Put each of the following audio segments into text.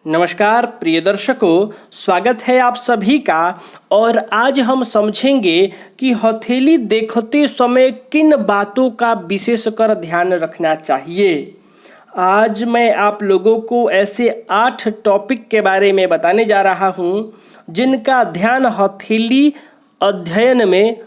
नमस्कार प्रिय दर्शकों, स्वागत है आप सभी का। और आज हम समझेंगे कि हथेली देखते समय किन बातों का विशेषकर ध्यान रखना चाहिए। आज मैं आप लोगों को ऐसे 8 टॉपिक के बारे में बताने जा रहा हूं जिनका ध्यान हथेली अध्ययन में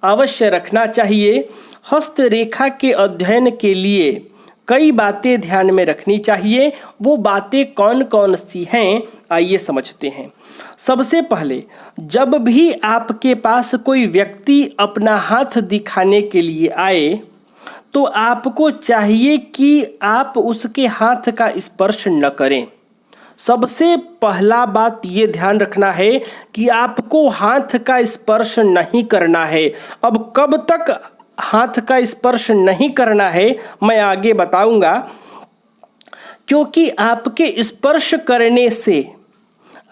अवश्य रखना चाहिए। हस्तरेखा के अध्ययन के लिए कई बातें ध्यान में रखनी चाहिए। वो बातें कौन कौन सी हैं, आइए समझते हैं। सबसे पहले, जब भी आपके पास कोई व्यक्ति अपना हाथ दिखाने के लिए आए तो आपको चाहिए कि आप उसके हाथ का स्पर्श न करें। सबसे पहला बात ये ध्यान रखना है कि आपको हाथ का स्पर्श नहीं करना है। अब कब तक हाथ का स्पर्श नहीं करना है मैं आगे बताऊंगा, क्योंकि आपके स्पर्श करने से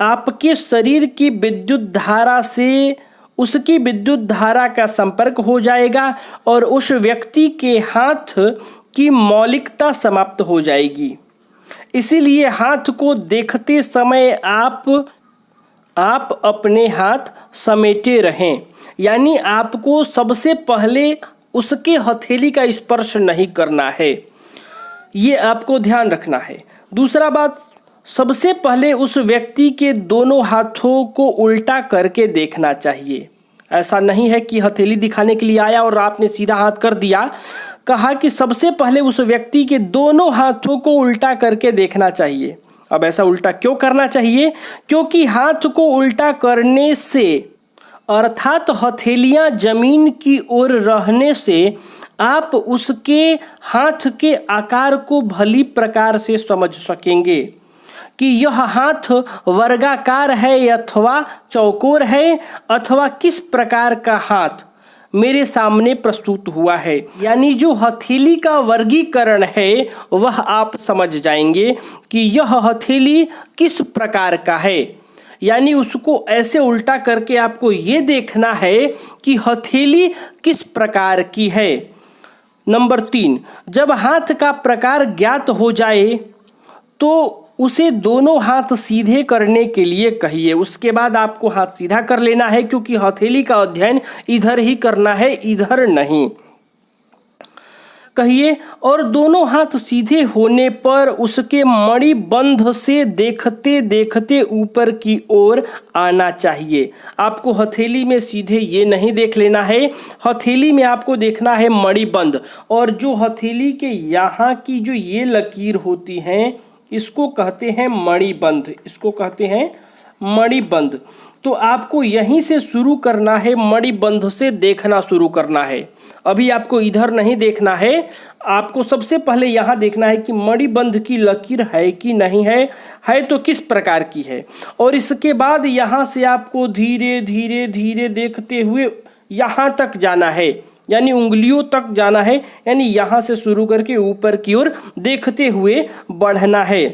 आपके शरीर की विद्युत धारा से उसकी विद्युत धारा का संपर्क हो जाएगा और उस व्यक्ति के हाथ की मौलिकता समाप्त हो जाएगी। इसीलिए हाथ को देखते समय आप अपने हाथ समेटे रहें, यानी आपको सबसे पहले उसके हथेली का स्पर्श नहीं करना है। ये आपको ध्यान रखना है। दूसरा बात, सबसे पहले उस व्यक्ति के दोनों हाथों को उल्टा करके देखना चाहिए। ऐसा नहीं है कि हथेली दिखाने के लिए आया और आपने सीधा हाथ कर दिया। कहा कि सबसे पहले उस व्यक्ति के दोनों हाथों को उल्टा करके देखना चाहिए। अब ऐसा उल्टा क्यों करना चाहिए? क्योंकि हाथ को उल्टा करने से, अर्थात हथेलियां जमीन की ओर रहने से, आप उसके हाथ के आकार को भली प्रकार से समझ सकेंगे कि यह हाथ वर्गाकार है अथवा चौकोर है, अथवा किस प्रकार का हाथ मेरे सामने प्रस्तुत हुआ है। यानी जो हथेली का वर्गीकरण है वह आप समझ जाएंगे कि यह हथेली किस प्रकार का है। यानी उसको ऐसे उल्टा करके आपको ये देखना है कि हथेली किस प्रकार की है। नंबर 3, जब हाथ का प्रकार ज्ञात हो जाए तो उसे दोनों हाथ सीधे करने के लिए कहिए। उसके बाद आपको हाथ सीधा कर लेना है, क्योंकि हथेली का अध्ययन इधर ही करना है, इधर नहीं। कहिए। और दोनों हाथ सीधे होने पर उसके मणिबंध से देखते देखते ऊपर की ओर आना चाहिए। आपको हथेली में सीधे ये नहीं देख लेना है, हथेली में आपको देखना है मणिबंध। और जो हथेली के यहाँ की जो ये लकीर होती हैं इसको कहते हैं मणिबंध, इसको कहते हैं मणिबंध। तो आपको यहीं से शुरू करना है, मणिबंध से देखना शुरू करना है। अभी आपको इधर नहीं देखना है, आपको सबसे पहले यहाँ देखना है कि मणिबंध की लकीर है कि नहीं है तो किस प्रकार की है। और इसके बाद यहाँ से आपको धीरे धीरे धीरे देखते हुए यहाँ तक जाना है, यानी उंगलियों तक जाना है। यानी यहाँ से शुरू करके ऊपर की ओर देखते हुए बढ़ना है।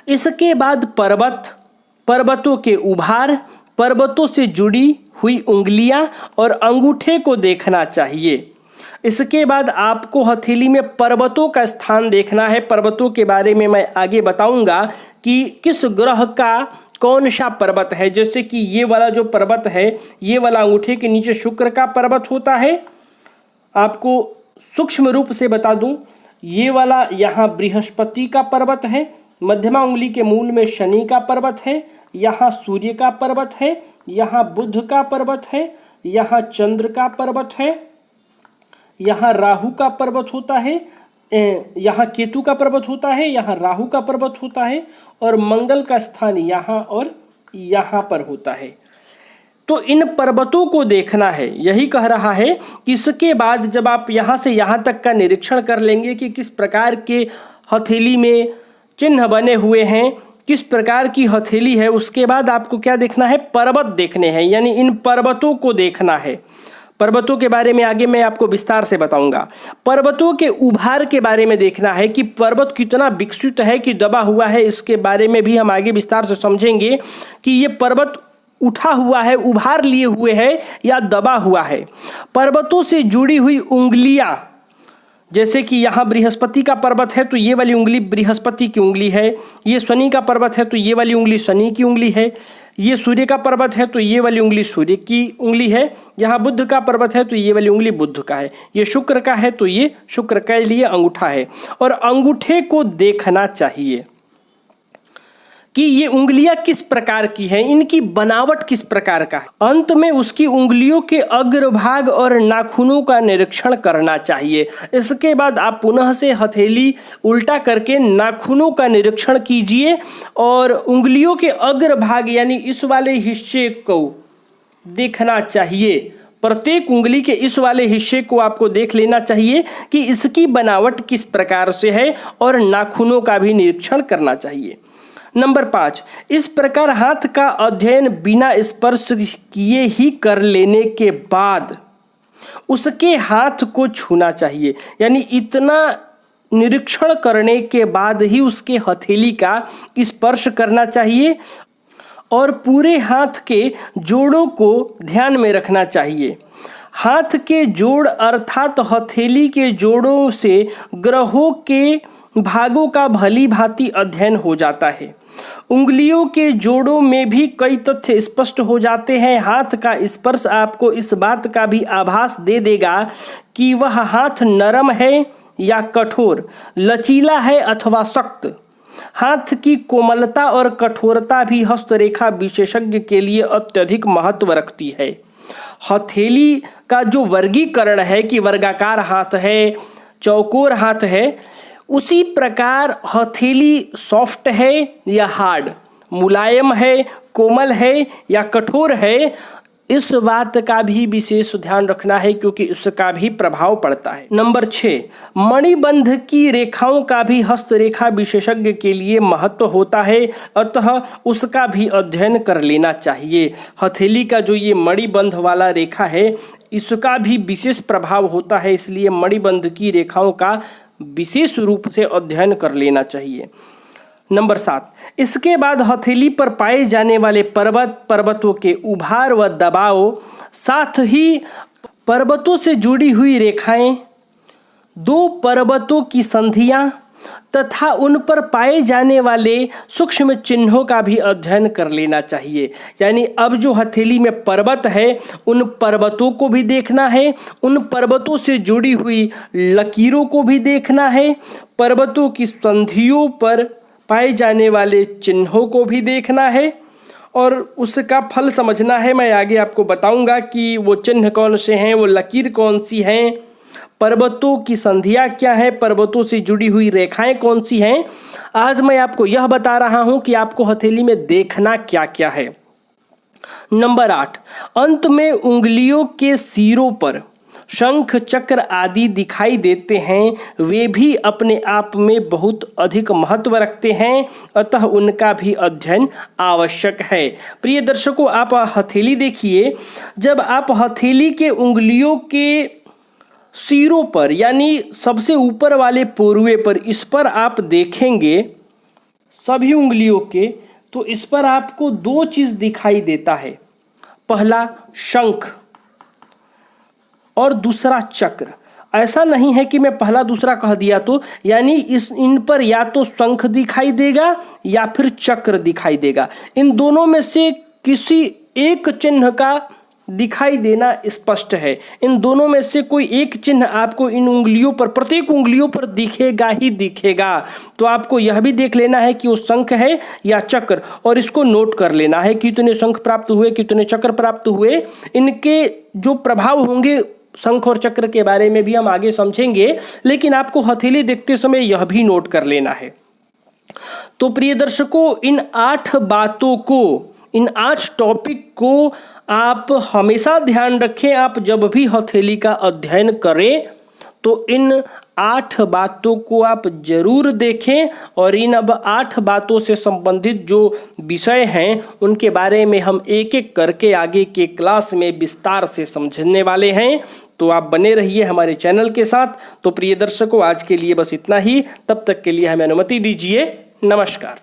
इसके बाद पर्वतों के उभार, पर्वतों से जुड़ी हुई उंगलियां और अंगूठे को देखना चाहिए। इसके बाद आपको हथेली में पर्वतों का स्थान देखना है। पर्वतों के बारे में मैं आगे बताऊंगा कि किस ग्रह का कौन सा पर्वत है। जैसे कि ये वाला जो पर्वत है, ये वाला अंगूठे के नीचे शुक्र का पर्वत होता है। आपको सूक्ष्म रूप से बता दूं, ये वाला यहाँ बृहस्पति का पर्वत है, मध्यमा उंगली के मूल में शनि का पर्वत है, यहाँ सूर्य का पर्वत है, यहाँ बुध का पर्वत है, यहाँ चंद्र का पर्वत है, यहाँ राहु का पर्वत होता है, यहाँ केतु का पर्वत होता है, यहाँ राहु का पर्वत होता है, और मंगल का स्थान यहाँ और यहाँ पर होता है। तो इन पर्वतों को देखना है। यही कह रहा है कि इसके बाद जब आप यहाँ से यहाँ तक का निरीक्षण कर लेंगे कि किस प्रकार के हथेली में चिन्ह बने हुए हैं, किस प्रकार की हथेली है, उसके बाद आपको क्या देखना है? पर्वत देखने हैं, यानी इन पर्वतों को देखना है। पर्वतों के बारे में आगे मैं आपको विस्तार से बताऊंगा। पर्वतों के उभार के बारे में देखना है कि पर्वत कितना विकसित है कि दबा हुआ है। इसके बारे में भी हम आगे विस्तार से समझेंगे कि ये पर्वत उठा हुआ है, उभार लिए हुए है या दबा हुआ है। पर्वतों से जुड़ी हुई उंगलियां जैसे कि यहाँ बृहस्पति का पर्वत है तो ये वाली उंगली बृहस्पति की उंगली है, ये शनि का पर्वत है तो ये वाली उंगली शनि की उंगली है, ये सूर्य का पर्वत है तो ये वाली उंगली सूर्य की उंगली है, यहाँ बुध का पर्वत है तो ये वाली उंगली बुध का है, ये शुक्र का है तो ये शुक्र के लिए अंगूठा है। और अंगूठे को देखना चाहिए कि ये उंगलियां किस प्रकार की हैं, इनकी बनावट किस प्रकार का है। अंत में उसकी उंगलियों के अग्रभाग और नाखूनों का निरीक्षण करना चाहिए। इसके बाद आप पुनः से हथेली उल्टा करके नाखूनों का निरीक्षण कीजिए और उंगलियों के अग्रभाग यानी इस वाले हिस्से को देखना चाहिए। प्रत्येक उंगली के इस वाले हिस्से को आपको देख लेना चाहिए कि इसकी बनावट किस प्रकार से है और नाखूनों का भी निरीक्षण करना चाहिए। नंबर 5, इस प्रकार हाथ का अध्ययन बिना स्पर्श किए ही कर लेने के बाद उसके हाथ को छूना चाहिए। यानी इतना निरीक्षण करने के बाद ही उसके हथेली का स्पर्श करना चाहिए और पूरे हाथ के जोड़ों को ध्यान में रखना चाहिए। हाथ के जोड़ अर्थात हथेली के जोड़ों से ग्रहों के भागों का भली भांति अध्ययन हो जाता है। उंगलियों के जोड़ों में भी कई तथ्य स्पष्ट हो जाते हैं। हाथ का स्पर्श आपको इस बात का भी आभास दे देगा कि वह हाथ नरम है या कठोर, लचीला है अथवा सख्त। हाथ की कोमलता और कठोरता भी हस्तरेखा विशेषज्ञ के लिए अत्यधिक महत्व रखती है। हथेली का जो वर्गीकरण है कि वर्गाकार हाथ है, चौकोर हाथ है, उसी प्रकार हथेली सॉफ्ट है या हार्ड, मुलायम है, कोमल है या कठोर है, इस बात का भी विशेष ध्यान रखना है क्योंकि उसका भी प्रभाव पड़ता है। नंबर 6, मणिबंध की रेखाओं का भी हस्तरेखा विशेषज्ञ के लिए महत्व होता है, अतः उसका भी अध्ययन कर लेना चाहिए। हथेली का जो ये मणिबंध वाला रेखा है इसका भी विशेष प्रभाव होता है, इसलिए मणिबंध की रेखाओं का विशेष रूप से अध्ययन कर लेना चाहिए। नंबर 7, इसके बाद हथेली पर पाए जाने वाले पर्वतों के उभार व दबाव, साथ ही पर्वतों से जुड़ी हुई रेखाएं, 2 पर्वतों की संधियां तथा उन पर पाए जाने वाले सूक्ष्म चिन्हों का भी अध्ययन कर लेना चाहिए। यानी अब जो हथेली में पर्वत है उन पर्वतों को भी देखना है, उन पर्वतों से जुड़ी हुई लकीरों को भी देखना है, पर्वतों की संधियों पर पाए जाने वाले चिन्हों को भी देखना है और उसका फल समझना है। मैं आगे आपको बताऊंगा कि वो चिन्ह कौन से हैं, वो लकीर कौन सी हैं, पर्वतों की संधियां क्या है, पर्वतों से जुड़ी हुई रेखाएं कौन सी हैं। आज मैं आपको यह बता रहा हूं कि आपको हथेली में देखना क्या क्या है। नंबर 8, अंत में उंगलियों के सिरों पर शंख चक्र आदि दिखाई देते हैं, वे भी अपने आप में बहुत अधिक महत्व रखते हैं, अतः उनका भी अध्ययन आवश्यक है। प्रिय दर्शकों, आप हथेली देखिए। जब आप हथेली के उंगलियों के सिरों पर यानी सबसे ऊपर वाले पोरुए पर, इस पर आप देखेंगे सभी उंगलियों के, तो इस पर आपको 2 चीज दिखाई देता है। पहला शंख और दूसरा चक्र। ऐसा नहीं है कि मैं पहला दूसरा कह दिया तो, यानी इन पर या तो शंख दिखाई देगा या फिर चक्र दिखाई देगा। इन दोनों में से किसी एक चिन्ह का दिखाई देना स्पष्ट है। इन दोनों में से कोई एक चिन्ह आपको इन उंगलियों पर, प्रत्येक उंगलियों पर दिखेगा ही दिखेगा। तो आपको यह भी देख लेना है कि वो शंख है या चक्र, और इसको नोट कर लेना है कि कितने शंख प्राप्त हुए, कितने चक्र प्राप्त हुए। इनके जो प्रभाव होंगे शंख और चक्र के बारे में भी हम आगे समझेंगे, लेकिन आपको हथेली देखते समय यह भी नोट कर लेना है। तो प्रिय दर्शकों, इन 8 बातों को, इन 8 टॉपिक को आप हमेशा ध्यान रखें। आप जब भी हथेली का अध्ययन करें तो इन 8 बातों को आप जरूर देखें और इन अब 8 बातों से संबंधित जो विषय हैं उनके बारे में हम एक एक करके आगे के क्लास में विस्तार से समझने वाले हैं। तो आप बने रहिए हमारे चैनल के साथ। तो प्रिय दर्शकों, आज के लिए बस इतना ही। तब तक के लिए हमें अनुमति दीजिए। नमस्कार।